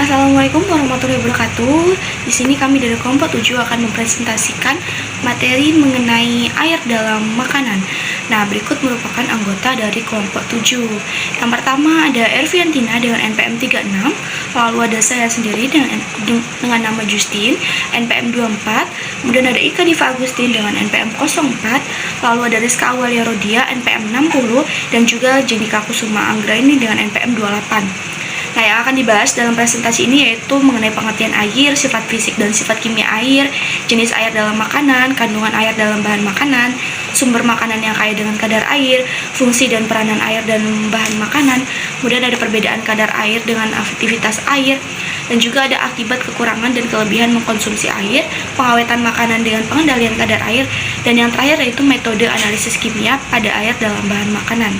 Assalamualaikum warahmatullahi wabarakatuh. Di sini kami dari kelompok 7 akan mempresentasikan materi mengenai air dalam makanan. Nah, berikut merupakan anggota dari kelompok 7. Yang pertama ada Erviantina dengan NPM 36, lalu ada saya sendiri dengan nama Justin, NPM 24, kemudian ada Ika Diva Agustin dengan NPM 04, lalu ada Rizka Awalia Rodia NPM 60, dan juga Jenika Kusuma Anggraini dengan NPM 28. Nah, yang akan dibahas dalam presentasi ini yaitu mengenai pengertian air, sifat fisik dan sifat kimia air, jenis air dalam makanan, kandungan air dalam bahan makanan, sumber makanan yang kaya dengan kadar air, fungsi dan peranan air dan bahan makanan, kemudian ada perbedaan kadar air dengan aktivitas air, dan juga ada akibat kekurangan dan kelebihan mengkonsumsi air, pengawetan makanan dengan pengendalian kadar air, dan yang terakhir yaitu metode analisis kimia pada air dalam bahan makanan.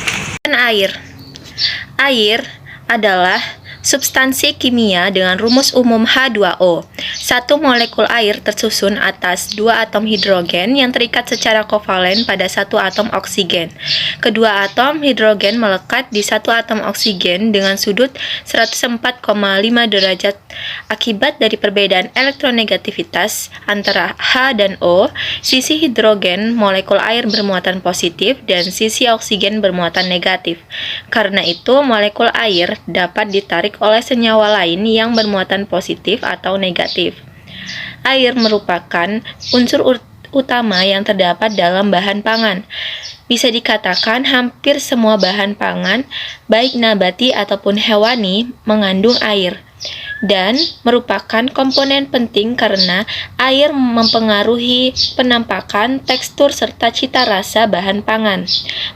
Air adalah substansi kimia dengan rumus umum H2O. Satu molekul air tersusun atas dua atom hidrogen yang terikat secara kovalen pada satu atom oksigen. Kedua atom hidrogen melekat di satu atom oksigen dengan sudut 104,5 derajat. Akibat dari perbedaan elektronegativitas antara H dan O, sisi hidrogen molekul air bermuatan positif dan sisi oksigen bermuatan negatif. Karena itu, molekul air dapat ditarik oleh senyawa lain yang bermuatan positif atau negatif. Air merupakan unsur utama yang terdapat dalam bahan pangan. Bisa dikatakan hampir semua bahan pangan, baik nabati ataupun hewani, mengandung air dan merupakan komponen penting karena air mempengaruhi penampakan, tekstur, serta cita rasa bahan pangan.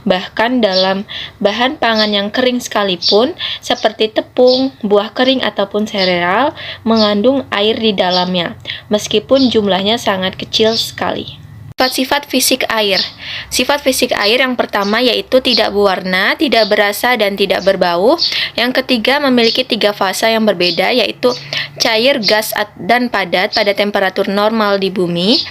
Bahkan dalam bahan pangan yang kering sekalipun, seperti tepung, buah kering, ataupun sereal, mengandung air di dalamnya, meskipun jumlahnya sangat kecil sekali. Sifat fisik air. Sifat fisik air yang pertama yaitu tidak berwarna, tidak berasa, dan tidak berbau. Yang ketiga memiliki 3 fase yang berbeda yaitu cair, gas, dan padat pada temperatur normal di bumi.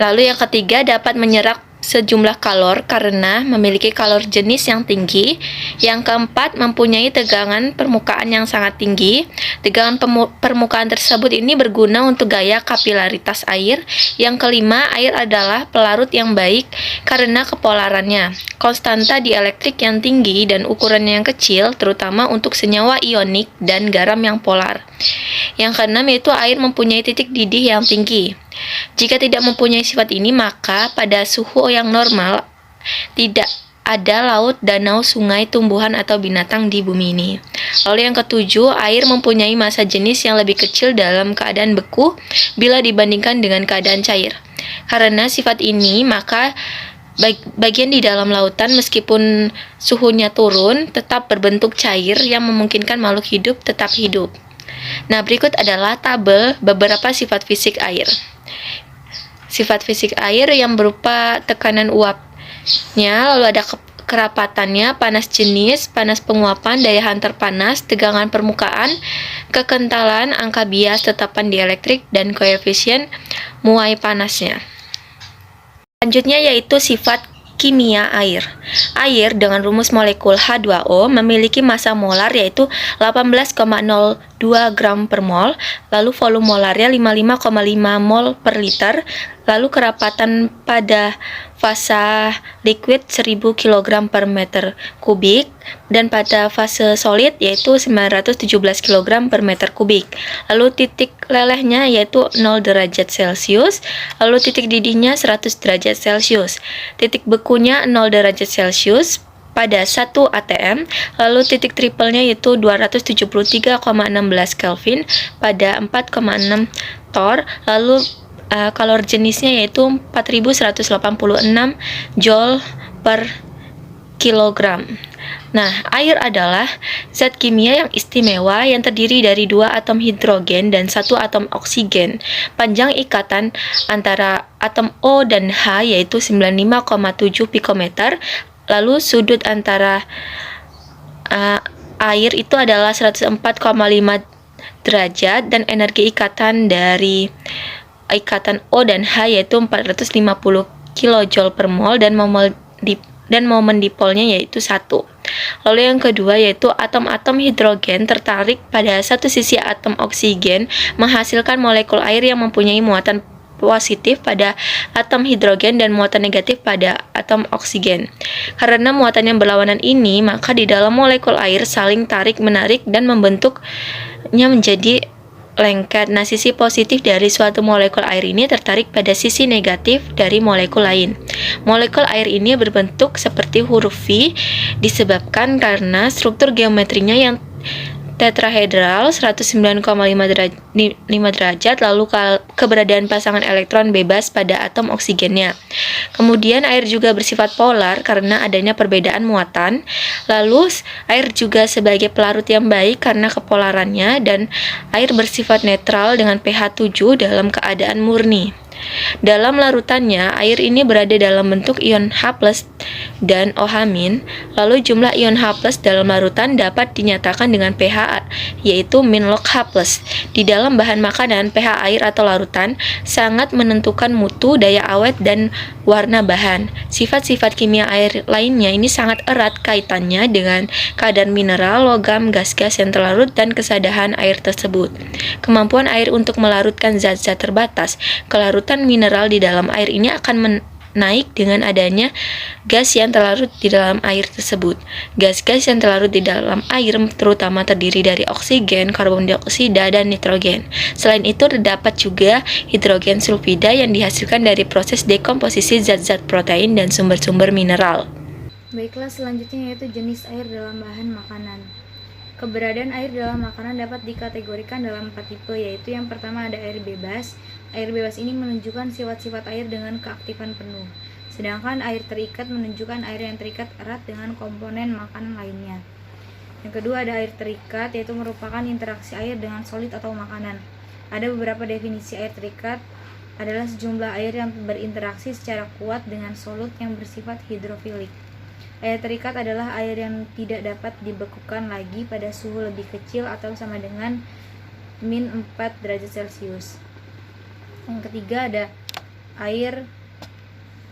Lalu yang ketiga dapat menyerap sejumlah kalor karena memiliki kalor jenis yang tinggi. Yang keempat mempunyai tegangan permukaan yang sangat tinggi. Tegangan permukaan tersebut ini berguna untuk gaya kapilaritas air. Yang kelima, air adalah pelarut yang baik karena kepolarannya, konstanta dielektrik yang tinggi dan ukurannya yang kecil, terutama untuk senyawa ionik dan garam yang polar. Yang keenam yaitu air mempunyai titik didih yang tinggi. Jika tidak mempunyai sifat ini, maka pada suhu yang normal tidak ada laut, danau, sungai, tumbuhan, atau binatang di bumi ini. Lalu yang ketujuh, air mempunyai massa jenis yang lebih kecil dalam keadaan beku bila dibandingkan dengan keadaan cair. Karena sifat ini, maka bagian di dalam lautan meskipun suhunya turun tetap berbentuk cair yang memungkinkan makhluk hidup tetap hidup. Nah, berikut adalah tabel beberapa sifat fisik air. Sifat fisik air yang berupa tekanan uapnya, lalu ada kerapatannya, panas jenis, panas penguapan, daya hantar panas, tegangan permukaan, kekentalan, angka bias, tetapan dielektrik, dan koefisien muai panasnya. Selanjutnya yaitu sifat kimia air. Air dengan rumus molekul H2O memiliki massa molar yaitu 18,02 gram per mol, lalu volume molarnya 55,5 mol per liter, lalu kerapatan pada fase liquid 1000 kg per meter kubik, dan pada fase solid yaitu 917 kg per meter kubik. Lalu titik lelehnya yaitu 0 derajat Celcius, lalu titik didihnya 100 derajat Celcius. Titik bekunya 0 derajat Celcius pada 1 atm, lalu titik triplenya yaitu 273,16 Kelvin pada 4,6 torr, lalu kalor jenisnya yaitu 4186 Joule per kilogram. Nah, air adalah zat kimia yang istimewa yang terdiri dari 2 atom hidrogen dan 1 atom oksigen. Panjang ikatan antara atom O dan H yaitu 95,7 pikometer. Lalu sudut antara air itu adalah 104,5 derajat dan energi ikatan dari ikatan O dan H yaitu 450 kJ per mol dan momen dipolnya yaitu 1. Lalu yang kedua yaitu atom-atom hidrogen tertarik pada satu sisi atom oksigen menghasilkan molekul air yang mempunyai muatan positif pada atom hidrogen dan muatan negatif pada atom oksigen. Karena muatan yang berlawanan ini, maka di dalam molekul air saling tarik-menarik dan membentuknya menjadi lengket. Nah, sisi positif dari suatu molekul air ini tertarik pada sisi negatif dari molekul lain. Molekul air ini berbentuk seperti huruf V disebabkan karena struktur geometrinya yang tetrahedral 109,5 derajat, lalu keberadaan pasangan elektron bebas pada atom oksigennya. Kemudian air juga bersifat polar karena adanya perbedaan muatan. Lalu air juga sebagai pelarut yang baik karena kepolarannya, dan air bersifat netral dengan pH 7 dalam keadaan murni. Dalam larutannya, air ini berada dalam bentuk ion H+ dan OH-, lalu jumlah ion H+ dalam larutan dapat dinyatakan dengan pH yaitu min log H+. Di dalam bahan makanan, pH air atau larutan sangat menentukan mutu, daya awet, dan warna bahan. Sifat-sifat kimia air lainnya ini sangat erat kaitannya dengan keadaan mineral, logam, gas-gas yang terlarut, dan kesadahan air tersebut. Kemampuan air untuk melarutkan zat-zat terbatas. Kelarutan mineral di dalam air ini akan naik dengan adanya gas yang terlarut di dalam air tersebut. Gas-gas yang terlarut di dalam air terutama terdiri dari oksigen, karbon dioksida, dan nitrogen. Selain itu, terdapat juga hidrogen sulfida yang dihasilkan dari proses dekomposisi zat-zat protein dan sumber-sumber mineral. Baiklah, selanjutnya yaitu jenis air dalam bahan makanan. Keberadaan air dalam makanan dapat dikategorikan dalam 4 tipe, yaitu yang pertama ada air bebas. Air bebas ini menunjukkan sifat-sifat air dengan keaktifan penuh. Sedangkan air terikat menunjukkan air yang terikat erat dengan komponen makanan lainnya. Yang kedua ada air terikat, yaitu merupakan interaksi air dengan solid atau makanan. Ada beberapa definisi air terikat adalah sejumlah air yang berinteraksi secara kuat dengan solut yang bersifat hidrofilik. Air terikat adalah air yang tidak dapat dibekukan lagi pada suhu lebih kecil atau sama dengan min 4 derajat Celcius. Yang ketiga ada air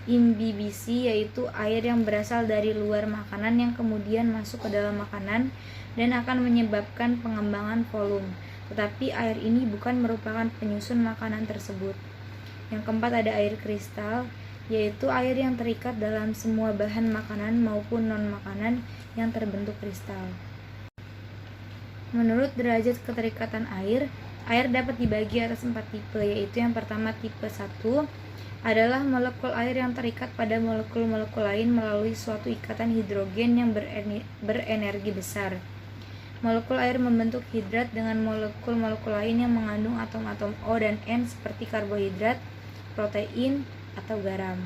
imbibisi, yaitu air yang berasal dari luar makanan yang kemudian masuk ke dalam makanan dan akan menyebabkan pengembangan volume. Tetapi air ini bukan merupakan penyusun makanan tersebut. Yang keempat ada air kristal, yaitu air yang terikat dalam semua bahan makanan maupun non-makanan yang terbentuk kristal. Menurut derajat keterikatan air dapat dibagi atas 4 tipe, yaitu yang pertama tipe 1 adalah molekul air yang terikat pada molekul-molekul lain melalui suatu ikatan hidrogen yang berenergi besar. Molekul air membentuk hidrat dengan molekul-molekul lain yang mengandung atom-atom O dan N seperti karbohidrat, protein, atau garam.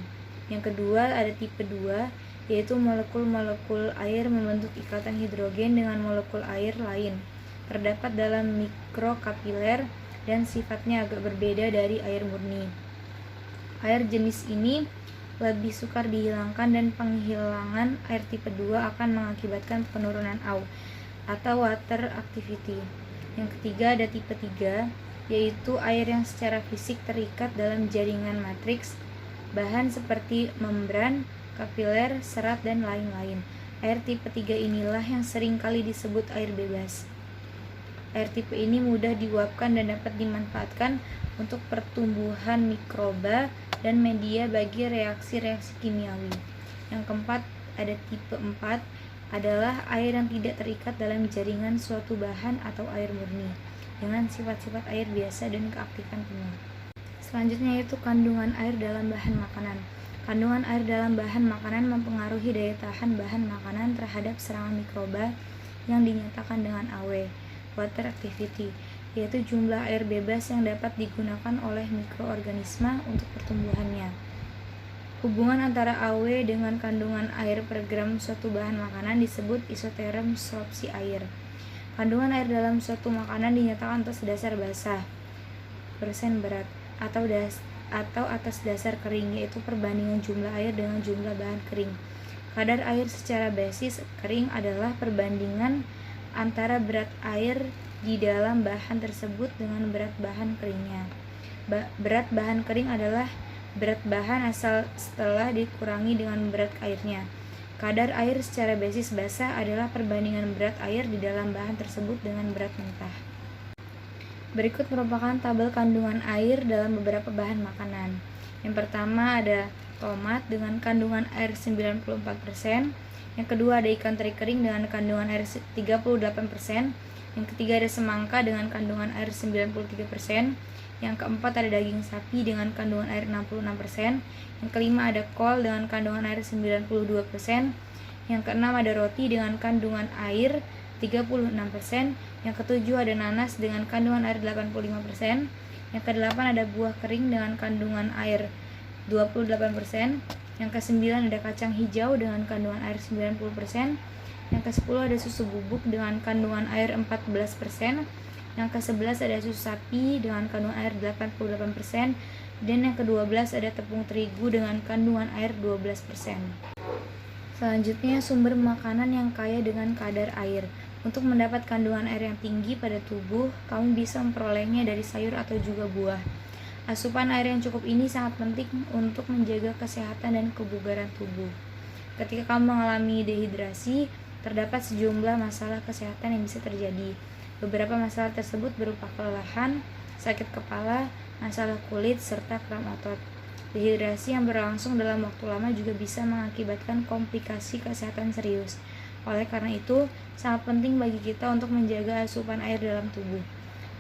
Yang kedua ada tipe 2, yaitu molekul-molekul air membentuk ikatan hidrogen dengan molekul air lain. Terdapat dalam mikrokapiler dan sifatnya agak berbeda dari air murni. Air jenis ini lebih sukar dihilangkan dan penghilangan air tipe 2 akan mengakibatkan penurunan AU atau water activity. Yang ketiga ada tipe 3, yaitu air yang secara fisik terikat dalam jaringan matriks bahan seperti membran, kapiler, serat, dan lain-lain. Air tipe 3 inilah yang sering kali disebut air bebas. Air tipe ini mudah diuapkan dan dapat dimanfaatkan untuk pertumbuhan mikroba dan media bagi reaksi-reaksi kimiawi. Yang keempat ada tipe 4 adalah air yang tidak terikat dalam jaringan suatu bahan atau air murni dengan sifat-sifat air biasa dan keaktifan penuh. Selanjutnya yaitu kandungan air dalam bahan makanan. Kandungan air dalam bahan makanan mempengaruhi daya tahan bahan makanan terhadap serangan mikroba yang dinyatakan dengan AW, water activity, yaitu jumlah air bebas yang dapat digunakan oleh mikroorganisme untuk pertumbuhannya. Hubungan antara AW dengan kandungan air per gram suatu bahan makanan disebut isoterm sorpsi air. Kandungan air dalam suatu makanan dinyatakan atas dasar basah, persen berat, atau atas dasar kering, yaitu perbandingan jumlah air dengan jumlah bahan kering. Kadar air secara basis kering adalah perbandingan antara berat air di dalam bahan tersebut dengan berat bahan keringnya. Berat bahan kering adalah berat bahan asal setelah dikurangi dengan berat airnya. Kadar air secara basis basah adalah perbandingan berat air di dalam bahan tersebut dengan berat mentah. Berikut merupakan tabel kandungan air dalam beberapa bahan makanan. Yang pertama ada tomat dengan kandungan air 94%. Yang kedua ada ikan teri kering dengan kandungan air 38%. Yang ketiga ada semangka dengan kandungan air 93%. Yang keempat ada daging sapi dengan kandungan air 66%. Yang kelima ada kol dengan kandungan air 92%. Yang keenam ada roti dengan kandungan air 36%. Yang ketujuh ada nanas dengan kandungan air 85%. Yang kedelapan ada buah kering dengan kandungan air 28%. Yang kesembilan ada kacang hijau dengan kandungan air 90%. Yang ke-10 ada susu bubuk dengan kandungan air 14%. Yang ke-11 ada susu sapi dengan kandungan air 88%. Dan yang ke-12 ada tepung terigu dengan kandungan air 12%. Selanjutnya, sumber makanan yang kaya dengan kadar air. Untuk mendapat kandungan air yang tinggi pada tubuh, kamu bisa memperolehnya dari sayur atau juga buah. Asupan air yang cukup ini sangat penting untuk menjaga kesehatan dan kebugaran tubuh. Ketika kamu mengalami dehidrasi, terdapat sejumlah masalah kesehatan yang bisa terjadi. Beberapa masalah tersebut berupa kelelahan, sakit kepala, masalah kulit, serta kram otot. Dehidrasi yang berlangsung dalam waktu lama juga bisa mengakibatkan komplikasi kesehatan serius. Oleh karena itu, sangat penting bagi kita untuk menjaga asupan air dalam tubuh.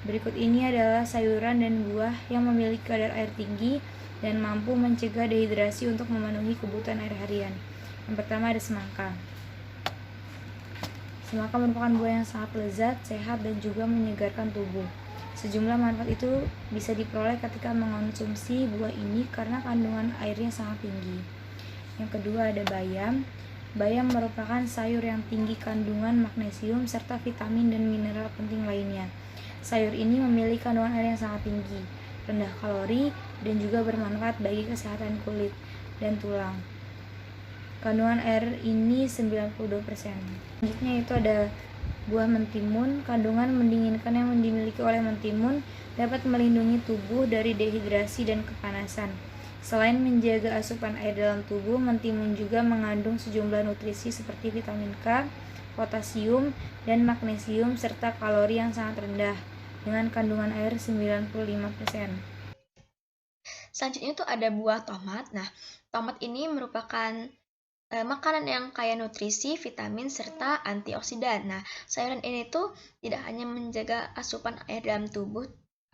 Berikut ini adalah sayuran dan buah yang memiliki kadar air tinggi dan mampu mencegah dehidrasi untuk memenuhi kebutuhan air harian. Yang pertama ada semangka. Semangka merupakan buah yang sangat lezat, sehat, dan juga menyegarkan tubuh. Sejumlah manfaat itu bisa diperoleh ketika mengonsumsi buah ini karena kandungan airnya sangat tinggi. Yang kedua ada bayam. Bayam merupakan sayur yang tinggi kandungan magnesium serta vitamin dan mineral penting lainnya. Sayur ini memiliki kandungan air yang sangat tinggi, rendah kalori, dan juga bermanfaat bagi kesehatan kulit dan tulang. Kandungan air ini 92%. Selanjutnya itu ada buah mentimun. Kandungan mendinginkan yang dimiliki oleh mentimun dapat melindungi tubuh dari dehidrasi dan kepanasan. Selain menjaga asupan air dalam tubuh, mentimun juga mengandung sejumlah nutrisi seperti vitamin K, potasium, dan magnesium serta kalori yang sangat rendah dengan kandungan air 95%. Selanjutnya itu ada buah tomat. Nah, tomat ini merupakan makanan yang kaya nutrisi, vitamin, serta antioksidan. Nah, sayuran ini tuh tidak hanya menjaga asupan air dalam tubuh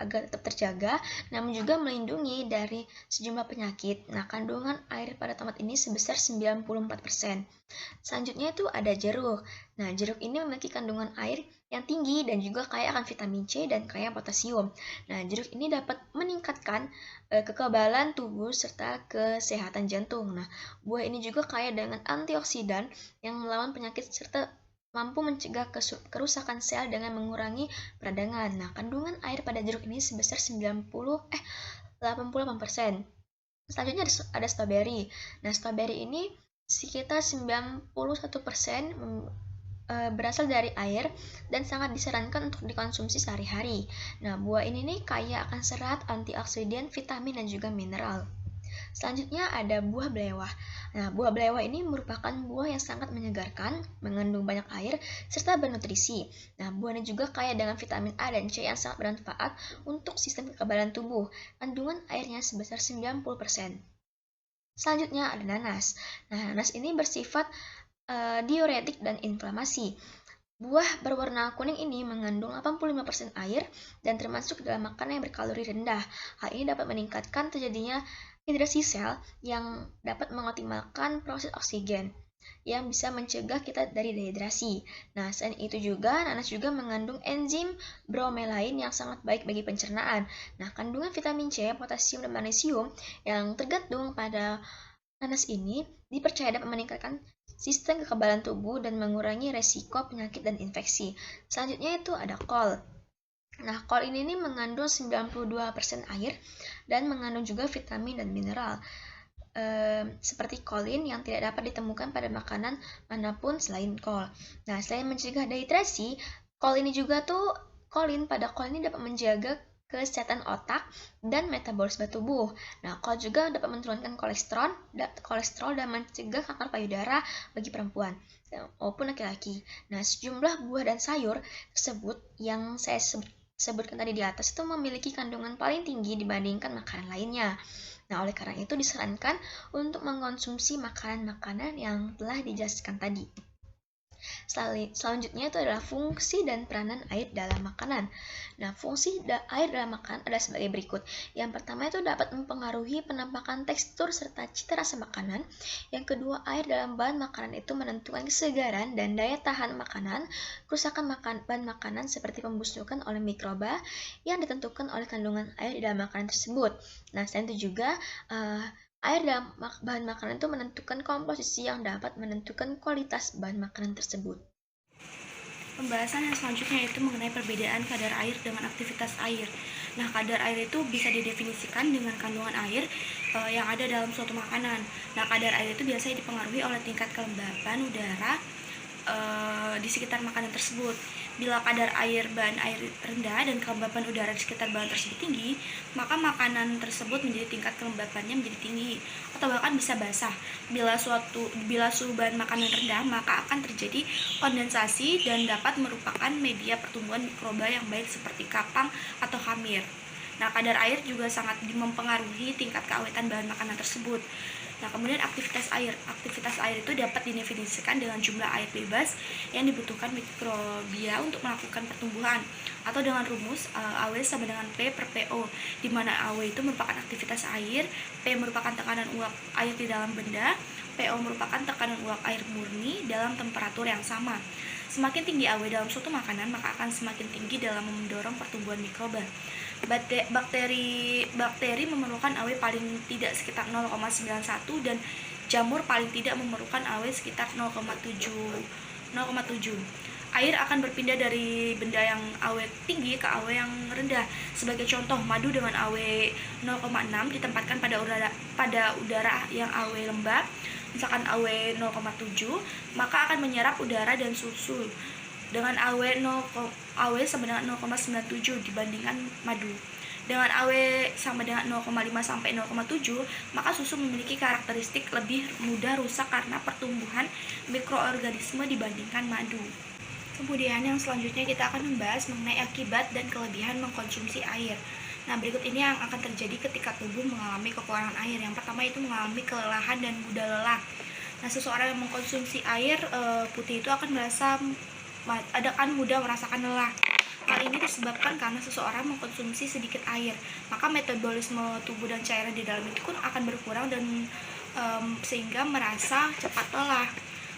agar tetap terjaga, namun juga melindungi dari sejumlah penyakit. Nah, kandungan air pada tomat ini sebesar 94%. Selanjutnya itu ada jeruk. Nah, jeruk ini memiliki kandungan air yang tinggi dan juga kaya akan vitamin C dan kaya potasium. Nah, jeruk ini dapat meningkatkan kekebalan tubuh serta kesehatan jantung. Nah, buah ini juga kaya dengan antioksidan yang melawan penyakit serta mampu mencegah kerusakan sel dengan mengurangi peradangan. Nah, kandungan air pada jeruk ini sebesar 88%. Selanjutnya ada stroberi. Nah, stroberi ini sekitar 91% berasal dari air dan sangat disarankan untuk dikonsumsi sehari-hari. Nah, buah ini nih kaya akan serat, antioksidan, vitamin, dan juga mineral. Selanjutnya ada buah belewah. Nah, buah belewah ini merupakan buah yang sangat menyegarkan, mengandung banyak air, serta bernutrisi. Nah, buah ini juga kaya dengan vitamin A dan C yang sangat bermanfaat untuk sistem kekebalan tubuh. Kandungan airnya sebesar 90%. Selanjutnya ada nanas. Nah, nanas ini bersifat diuretik dan inflamasi. Buah berwarna kuning ini mengandung 85% air dan termasuk dalam makanan yang berkalori rendah. Hal ini dapat meningkatkan terjadinya hidrasi sel yang dapat mengoptimalkan proses oksigen yang bisa mencegah kita dari dehidrasi. Nah, selain itu juga, nanas juga mengandung enzim bromelain yang sangat baik bagi pencernaan. Nah, kandungan vitamin C, potasium, dan magnesium yang tergantung pada nanas ini dipercaya dapat meningkatkan sistem kekebalan tubuh dan mengurangi resiko penyakit dan infeksi. Selanjutnya itu ada kol. Nah, kol ini mengandung 92% air dan mengandung juga vitamin dan mineral seperti kolin yang tidak dapat ditemukan pada makanan manapun selain kol. Nah, selain mencegah dehidrasi, kolin pada kol ini dapat menjaga kesehatan otak, dan metabolisme tubuh. Nah, kol juga dapat menurunkan kolesterol dan mencegah kanker payudara bagi perempuan maupun laki-laki. Nah, sejumlah buah dan sayur tersebut yang saya sebutkan tadi di atas itu memiliki kandungan paling tinggi dibandingkan makanan lainnya. Nah, oleh karena itu disarankan untuk mengkonsumsi makanan-makanan yang telah dijelaskan tadi. Selanjutnya itu adalah fungsi dan peranan air dalam makanan. Nah, fungsi air dalam makanan adalah sebagai berikut. Yang pertama itu dapat mempengaruhi penampakan tekstur serta cita rasa makanan. Yang kedua, air dalam bahan makanan itu menentukan kesegaran dan daya tahan makanan. Kerusakan bahan makanan seperti pembusukan oleh mikroba yang ditentukan oleh kandungan air di dalam makanan tersebut. Nah, selain itu juga air dalam bahan makanan itu menentukan komposisi yang dapat menentukan kualitas bahan makanan tersebut. Pembahasan yang selanjutnya itu mengenai perbedaan kadar air dengan aktivitas air. Nah, kadar air itu bisa didefinisikan dengan kandungan air yang ada dalam suatu makanan. Nah, kadar air itu biasanya dipengaruhi oleh tingkat kelembapan udara di sekitar makanan tersebut. Bila kadar bahan air rendah dan kelembapan udara di sekitar bahan tersebut tinggi, maka makanan tersebut menjadi tingkat kelembapannya menjadi tinggi atau bahkan bisa basah. Bila suhu bahan makanan rendah, maka akan terjadi kondensasi dan dapat merupakan media pertumbuhan mikroba yang baik seperti kapang atau hamir. Nah, kadar air juga sangat mempengaruhi tingkat keawetan bahan makanan tersebut. Nah, kemudian aktivitas air. Aktivitas air itu dapat didefinisikan dengan jumlah air bebas yang dibutuhkan mikrobia untuk melakukan pertumbuhan, atau dengan rumus AW sama dengan P per PO, di mana AW itu merupakan aktivitas air, P merupakan tekanan uap air di dalam benda, PO merupakan tekanan uap air murni dalam temperatur yang sama. Semakin tinggi AW dalam suatu makanan, maka akan semakin tinggi dalam mendorong pertumbuhan mikroba. Bakteri memerlukan AW paling tidak sekitar 0,91 dan jamur paling tidak memerlukan AW sekitar 0,7. Air akan berpindah dari benda yang AW tinggi ke AW yang rendah. Sebagai contoh, madu dengan AW 0,6 ditempatkan pada udara yang AW lembab, misalkan AW 0,7, maka akan menyerap udara dan susu dengan AW sama dengan 0,97 dibandingkan madu. Dengan AW sama dengan 0,5 sampai 0,7, maka susu memiliki karakteristik lebih mudah rusak karena pertumbuhan mikroorganisme dibandingkan madu. Kemudian yang selanjutnya kita akan membahas mengenai akibat dan kelebihan mengkonsumsi air. Nah, berikut ini yang akan terjadi ketika tubuh mengalami kekurangan air. Yang pertama itu mengalami kelelahan dan mudah lelah. Nah, seseorang yang mengkonsumsi air putih itu akan mudah merasakan lelah. Hal ini disebabkan karena seseorang mengkonsumsi sedikit air, maka metabolisme tubuh dan cairan di dalam itu pun akan berkurang dan sehingga merasa cepat lelah.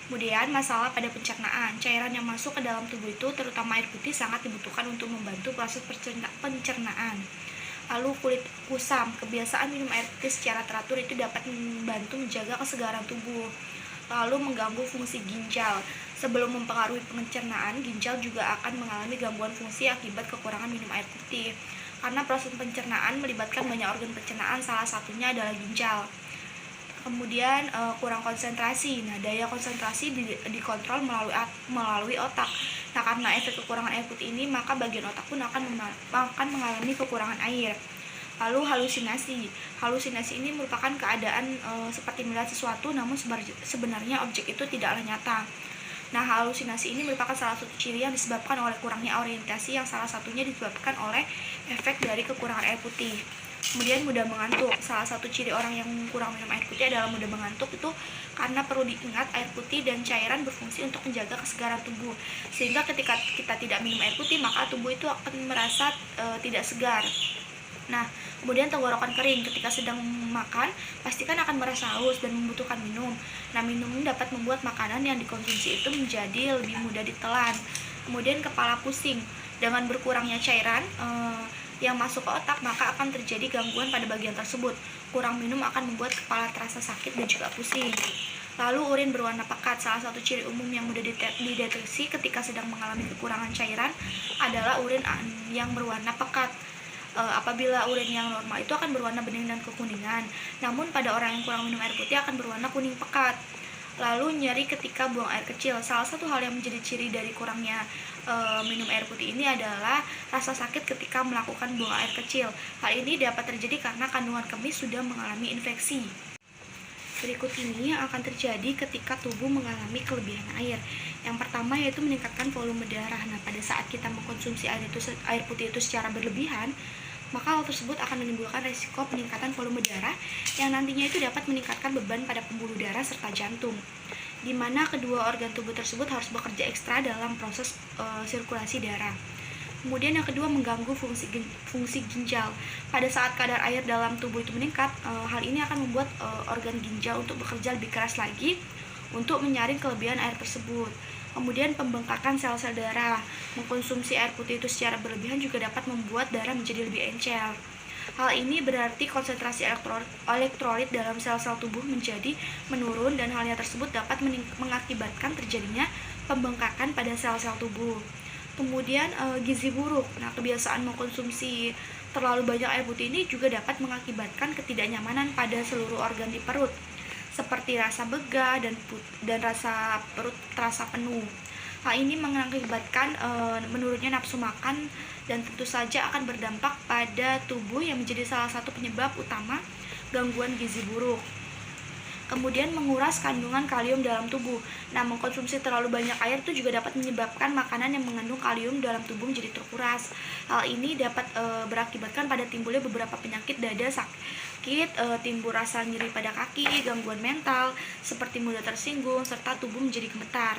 Kemudian masalah pada pencernaan. Cairan yang masuk ke dalam tubuh itu, terutama air putih, sangat dibutuhkan untuk membantu proses pencernaan. Lalu kulit kusam. Kebiasaan minum air putih secara teratur itu dapat membantu menjaga kesegaran tubuh. Lalu mengganggu fungsi ginjal. Sebelum mempengaruhi pencernaan, ginjal juga akan mengalami gangguan fungsi akibat kekurangan minum air putih. Karena proses pencernaan melibatkan banyak organ pencernaan, salah satunya adalah ginjal. Kemudian kurang konsentrasi. Nah, daya konsentrasi dikontrol melalui otak. Nah, karena efek kekurangan air putih ini, maka bagian otak pun akan mengalami kekurangan air. Lalu halusinasi. Halusinasi ini merupakan keadaan seperti melihat sesuatu, namun sebenarnya objek itu tidaklah nyata. Nah, halusinasi ini merupakan salah satu ciri yang disebabkan oleh kurangnya orientasi, yang salah satunya disebabkan oleh efek dari kekurangan air putih. Kemudian mudah mengantuk. Salah satu ciri orang yang kurang minum air putih adalah mudah mengantuk, itu karena perlu diingat air putih dan cairan berfungsi untuk menjaga kesegaran tubuh. Sehingga ketika kita tidak minum air putih, maka tubuh itu akan merasa tidak segar. Nah, kemudian tenggorokan kering. Ketika sedang makan, pastikan akan merasa haus dan membutuhkan minum. Nah, minum dapat membuat makanan yang dikonsumsi itu menjadi lebih mudah ditelan. Kemudian kepala pusing. Dengan berkurangnya cairan yang masuk ke otak, maka akan terjadi gangguan pada bagian tersebut. Kurang minum akan membuat kepala terasa sakit dan juga pusing. Lalu urin berwarna pekat. Salah satu ciri umum yang mudah dideteksi ketika sedang mengalami kekurangan cairan adalah urin yang berwarna pekat. Apabila urin yang normal itu akan berwarna bening dan kekuningan, namun pada orang yang kurang minum air putih akan berwarna kuning pekat. Lalu nyeri ketika buang air kecil. Salah satu hal yang menjadi ciri dari kurangnya minum air putih ini adalah rasa sakit ketika melakukan buang air kecil. Hal ini dapat terjadi karena kandungan kemih sudah mengalami infeksi. Berikut ini yang akan terjadi ketika tubuh mengalami kelebihan air. Yang pertama yaitu meningkatkan volume darah. Nah, pada saat kita mengkonsumsi air putih itu secara berlebihan, maka hal tersebut akan menimbulkan risiko peningkatan volume darah yang nantinya itu dapat meningkatkan beban pada pembuluh darah serta jantung, di mana kedua organ tubuh tersebut harus bekerja ekstra dalam proses sirkulasi darah. Kemudian yang kedua, mengganggu fungsi ginjal. Pada saat kadar air dalam tubuh itu meningkat, hal ini akan membuat organ ginjal untuk bekerja lebih keras lagi untuk menyaring kelebihan air tersebut. Kemudian pembengkakan sel-sel darah. Mengkonsumsi air putih itu secara berlebihan juga dapat membuat darah menjadi lebih encer. Hal ini berarti konsentrasi elektrolit dalam sel-sel tubuh menjadi menurun, dan halnya tersebut dapat mengakibatkan terjadinya pembengkakan pada sel-sel tubuh. Kemudian gizi buruk. Nah, kebiasaan mengkonsumsi terlalu banyak air putih ini juga dapat mengakibatkan ketidaknyamanan pada seluruh organ di perut, seperti rasa begah dan rasa perut terasa penuh. Hal ini mengakibatkan menurunnya nafsu makan dan tentu saja akan berdampak pada tubuh yang menjadi salah satu penyebab utama gangguan gizi buruk. Kemudian menguras kandungan kalium dalam tubuh. Nah, mengkonsumsi terlalu banyak air itu juga dapat menyebabkan makanan yang mengandung kalium dalam tubuh menjadi terkuras. Hal ini dapat berakibatkan pada timbulnya beberapa penyakit dada sakit, timbul rasa nyeri pada kaki, gangguan mental seperti mudah tersinggung, serta tubuh menjadi gemetar.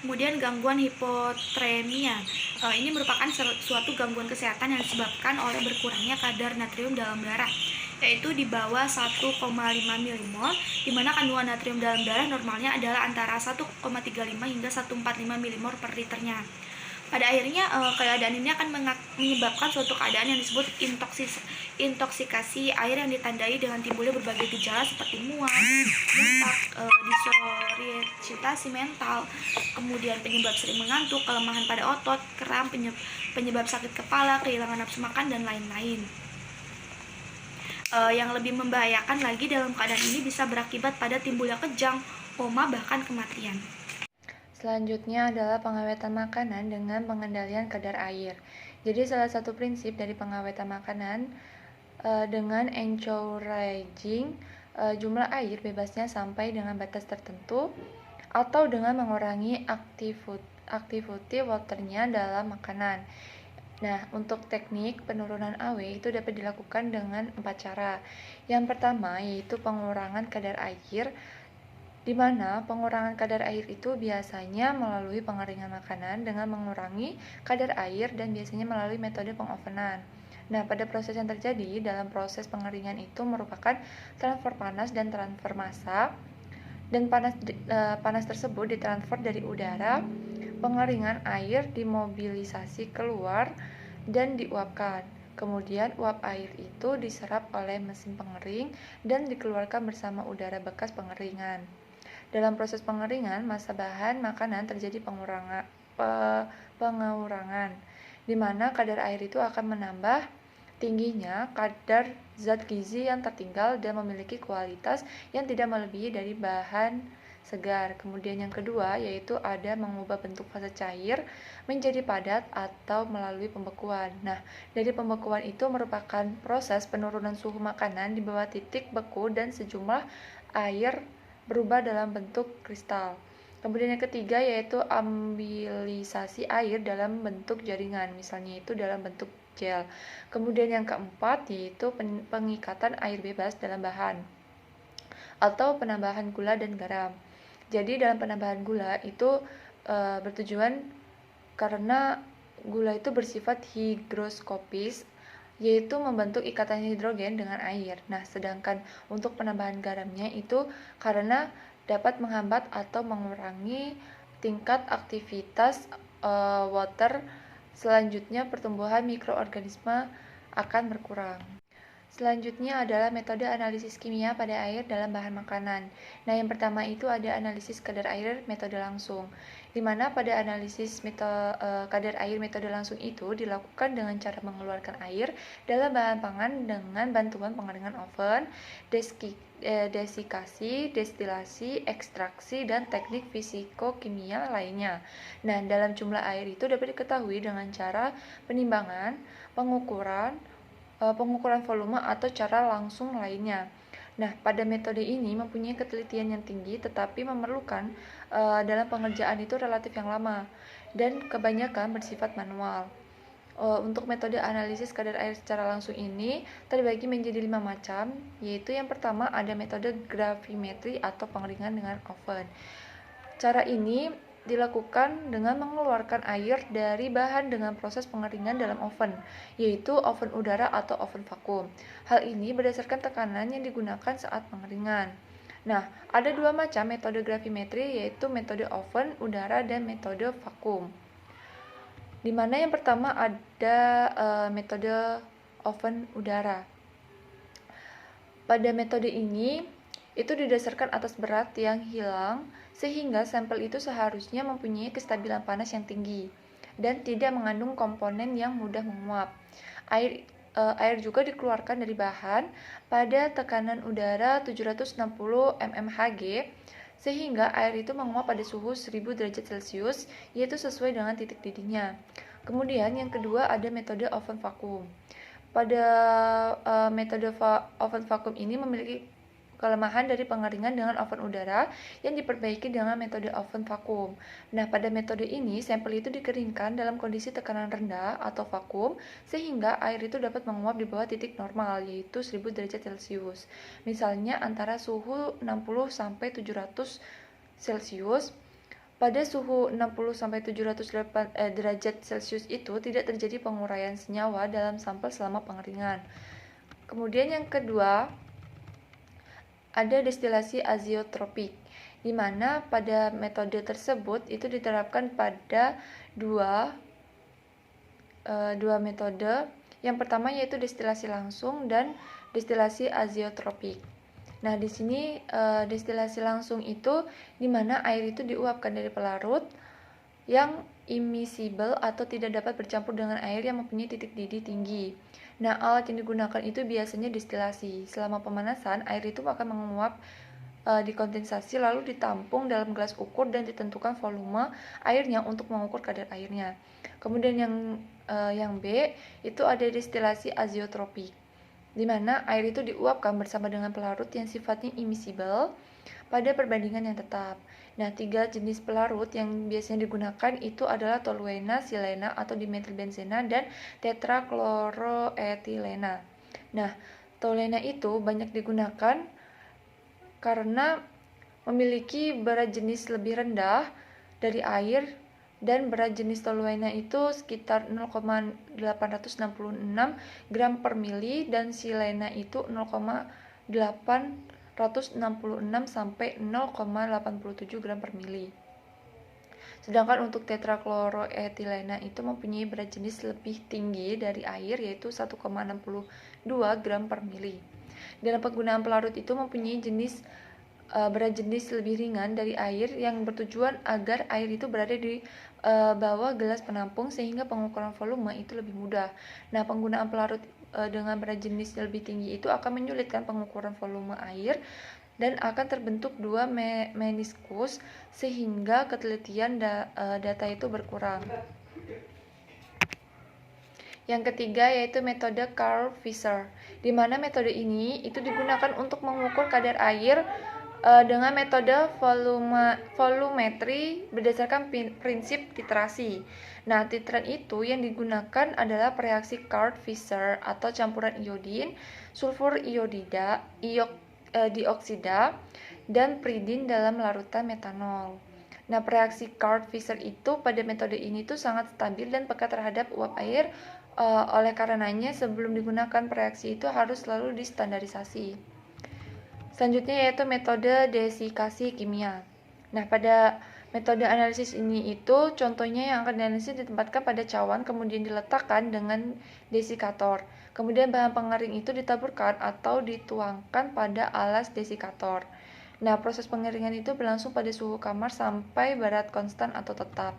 Kemudian gangguan hipotremia. Ini merupakan suatu gangguan kesehatan yang disebabkan oleh berkurangnya kadar natrium dalam darah, yaitu di bawah 1,5 mmol, di mana kandungan natrium dalam darah normalnya adalah antara 1,35 hingga 1,45 mmol per liternya. Pada akhirnya keadaan ini akan menyebabkan suatu keadaan yang disebut intoksikasi air yang ditandai dengan timbulnya berbagai gejala seperti mual, muntah, disorientasi mental, kemudian penyebab sering mengantuk, kelemahan pada otot, kram, penyebab sakit kepala, kehilangan nafsu makan, dan lain-lain. Yang lebih membahayakan lagi, dalam keadaan ini bisa berakibat pada timbulnya kejang, koma, bahkan kematian. Selanjutnya adalah pengawetan makanan dengan pengendalian kadar air. Jadi salah satu prinsip dari pengawetan makanan dengan encouraging jumlah air bebasnya sampai dengan batas tertentu, atau dengan mengurangi activity waternya dalam makanan. Nah, untuk teknik penurunan AW itu dapat dilakukan dengan 4 cara. Yang pertama yaitu pengurangan kadar air, di mana pengurangan kadar air itu biasanya melalui pengeringan makanan dengan mengurangi kadar air, dan biasanya melalui metode pengovenan. Nah, pada proses yang terjadi dalam proses pengeringan itu merupakan transfer panas dan transfer massa, dan panas tersebut ditransfer dari udara. Pengeringan air dimobilisasi keluar dan diuapkan. Kemudian uap air itu diserap oleh mesin pengering dan dikeluarkan bersama udara bekas pengeringan. Dalam proses pengeringan, massa bahan makanan terjadi pengurangan, di mana kadar air itu akan menambah tingginya kadar zat gizi yang tertinggal dan memiliki kualitas yang tidak melebihi dari bahan segar. Kemudian yang kedua yaitu ada mengubah bentuk fase cair menjadi padat atau melalui pembekuan. Nah, dari pembekuan itu merupakan proses penurunan suhu makanan di bawah titik beku dan sejumlah air berubah dalam bentuk kristal. Kemudian yang ketiga yaitu ambilisasi air dalam bentuk jaringan, misalnya itu dalam bentuk gel. Kemudian yang keempat yaitu pengikatan air bebas dalam bahan atau penambahan gula dan garam. Jadi dalam penambahan gula itu bertujuan karena gula itu bersifat higroskopis, yaitu membentuk ikatan hidrogen dengan air. Nah, sedangkan untuk penambahan garamnya itu karena dapat menghambat atau mengurangi tingkat aktivitas water. Selanjutnya, pertumbuhan mikroorganisme akan berkurang. Selanjutnya adalah metode analisis kimia pada air dalam bahan makanan. Nah, yang pertama itu ada analisis kadar air metode langsung, di mana pada analisis kadar air metode langsung itu dilakukan dengan cara mengeluarkan air dalam bahan pangan dengan bantuan pengeringan oven, desikasi, destilasi, ekstraksi, dan teknik fisiko-kimia lainnya. Nah, dalam jumlah air itu dapat diketahui dengan cara penimbangan, pengukuran volume atau cara langsung lainnya. Nah, pada metode ini mempunyai ketelitian yang tinggi tetapi memerlukan dalam pengerjaan itu relatif yang lama dan kebanyakan bersifat manual. Untuk metode analisis kadar air secara langsung ini terbagi menjadi 5 macam, yaitu yang pertama ada metode gravimetri atau pengeringan dengan oven. Cara ini dilakukan dengan mengeluarkan air dari bahan dengan proses pengeringan dalam oven, yaitu oven udara atau oven vakum. Hal ini berdasarkan tekanan yang digunakan saat pengeringan. Nah, ada 2 macam metode gravimetri, yaitu metode oven udara dan metode vakum. Di mana yang pertama ada metode oven udara. Pada metode ini, itu didasarkan atas berat yang hilang, sehingga sampel itu seharusnya mempunyai kestabilan panas yang tinggi dan tidak mengandung komponen yang mudah menguap. Air juga dikeluarkan dari bahan pada tekanan udara 760 mmHg, sehingga air itu menguap pada suhu 1000 derajat Celcius, yaitu sesuai dengan titik didihnya. Kemudian yang kedua ada metode oven vakum. Pada metode oven vakum ini memiliki kelemahan dari pengeringan dengan oven udara yang diperbaiki dengan metode oven vakum. Nah, pada metode ini sampel itu dikeringkan dalam kondisi tekanan rendah atau vakum sehingga air itu dapat menguap di bawah titik normal, yaitu 1000 derajat Celcius. Misalnya antara suhu 60 sampai 700 Celcius. Pada suhu 60 sampai 700 derajat Celcius itu tidak terjadi penguraian senyawa dalam sampel selama pengeringan. Kemudian yang kedua ada destilasi azeotropik, di mana pada metode tersebut itu diterapkan pada dua metode. Yang pertama yaitu destilasi langsung dan destilasi azeotropik. Nah, di sini destilasi langsung itu di mana air itu diuapkan dari pelarut yang immiscible atau tidak dapat bercampur dengan air yang mempunyai titik didih tinggi. Nah, alat yang digunakan itu biasanya destilasi. Selama pemanasan, air itu akan menguap dikondensasi lalu ditampung dalam gelas ukur dan ditentukan volume airnya untuk mengukur kadar airnya. Kemudian yang B itu ada destilasi azeotropik, di mana air itu diuapkan bersama dengan pelarut yang sifatnya immiscible pada perbandingan yang tetap. Nah, 3 jenis pelarut yang biasanya digunakan itu adalah toluena, silena atau dimetilbenzena, dan tetrakloroetilena. Nah, toluena itu banyak digunakan karena memiliki berat jenis lebih rendah dari air, dan berat jenis toluena itu sekitar 0,866 gram per mili dan silena itu 0,866 sampai 0,87 gram per mili. Sedangkan untuk tetrakloroetilena itu mempunyai berat jenis lebih tinggi dari air, yaitu 1,62 gram per mili. Dalam penggunaan pelarut itu mempunyai berat jenis lebih ringan dari air yang bertujuan agar air itu berada di bawah gelas penampung sehingga pengukuran volume itu lebih mudah. Nah, penggunaan pelarut dengan berat jenis lebih tinggi itu akan menyulitkan pengukuran volume air dan akan terbentuk 2 meniskus sehingga ketelitian data itu berkurang. Yang ketiga yaitu metode Carl Fisher, di mana metode ini itu digunakan untuk mengukur kadar air dengan metode volumetri berdasarkan prinsip titrasi. Nah, titran itu yang digunakan adalah reaksi Carl Fisher atau campuran iodin, sulfur dioksida, dan pridin dalam larutan metanol. Nah, reaksi Carl Fisher itu pada metode ini tuh sangat stabil dan peka terhadap uap air. Oleh karenanya sebelum digunakan reaksi itu harus selalu distandarisasi. Selanjutnya yaitu metode desikasi kimia. Nah, pada Metode analisis ini itu contohnya yang akan dianalisis ditempatkan pada cawan kemudian diletakkan dengan desikator. Kemudian bahan pengering itu ditaburkan atau dituangkan pada alas desikator. Nah, proses pengeringan itu berlangsung pada suhu kamar sampai berat konstan atau tetap.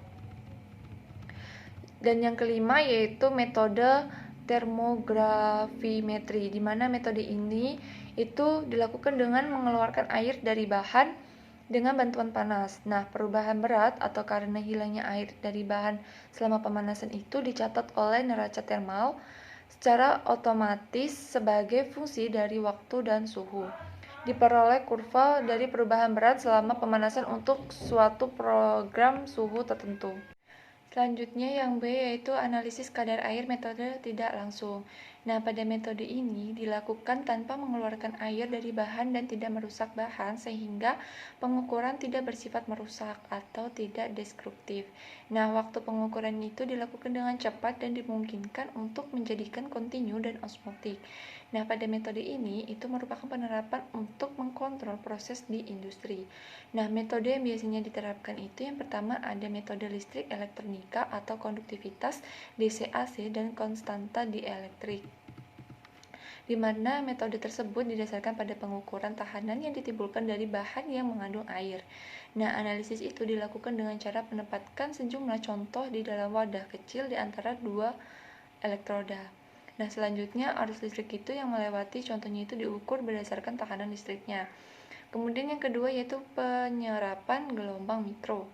Dan yang kelima yaitu metode termografimetri, di mana metode ini itu dilakukan dengan mengeluarkan air dari bahan dengan bantuan panas. Nah, perubahan berat atau karena hilangnya air dari bahan selama pemanasan itu dicatat oleh neraca termal secara otomatis sebagai fungsi dari waktu dan suhu. Diperoleh kurva dari perubahan berat selama pemanasan untuk suatu program suhu tertentu. Selanjutnya yang B yaitu analisis kadar air metode tidak langsung. Nah, pada metode ini dilakukan tanpa mengeluarkan air dari bahan dan tidak merusak bahan sehingga pengukuran tidak bersifat merusak atau tidak destruktif. Nah, waktu pengukuran itu dilakukan dengan cepat dan dimungkinkan untuk menjadikan kontinu dan osmotik. Nah, pada metode ini itu merupakan penerapan untuk mengkontrol proses di industri. Nah, metode yang biasanya diterapkan itu yang pertama ada metode listrik elektronika atau konduktivitas DC/AC dan konstanta dielektrik, di mana metode tersebut didasarkan pada pengukuran tahanan yang ditimbulkan dari bahan yang mengandung air. Nah, analisis itu dilakukan dengan cara menempatkan sejumlah contoh di dalam wadah kecil di antara dua elektroda. Nah, selanjutnya arus listrik itu yang melewati contohnya itu diukur berdasarkan tekanan listriknya. Kemudian yang kedua yaitu penyerapan gelombang mikro.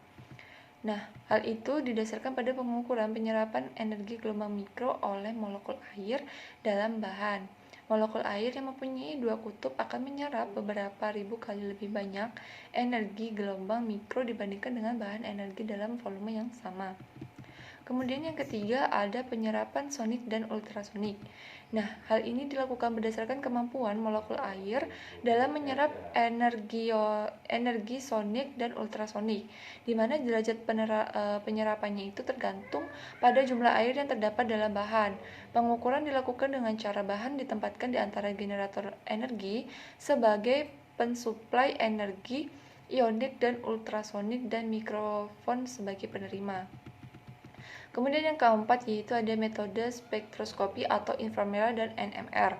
Nah, hal itu didasarkan pada pengukuran penyerapan energi gelombang mikro oleh molekul air dalam bahan. Molekul air yang mempunyai dua kutub akan menyerap beberapa ribu kali lebih banyak energi gelombang mikro dibandingkan dengan bahan energi dalam volume yang sama. Kemudian yang ketiga ada penyerapan sonik dan ultrasonik. Nah, hal ini dilakukan berdasarkan kemampuan molekul air dalam menyerap energi sonik dan ultrasonik, di mana derajat penyerapannya itu tergantung pada jumlah air yang terdapat dalam bahan. Pengukuran dilakukan dengan cara bahan ditempatkan di antara generator energi sebagai pensuplai energi ionik dan ultrasonik dan mikrofon sebagai penerima. Kemudian yang keempat yaitu ada metode spektroskopi atau inframerah dan NMR,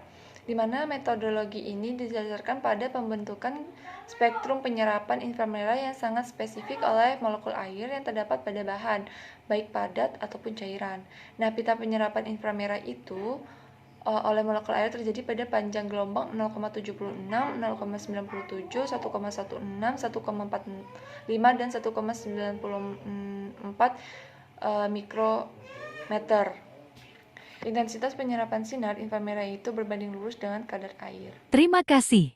di mana metodologi ini didasarkan pada pembentukan spektrum penyerapan inframerah yang sangat spesifik oleh molekul air yang terdapat pada bahan, baik padat ataupun cairan. Nah, pita penyerapan inframerah itu oleh molekul air terjadi pada panjang gelombang 0,76, 0,97, 1,16, 1,45, dan 1,94 mikrometer. Intensitas penyerapan sinar inframerah itu berbanding lurus dengan kadar air. Terima kasih.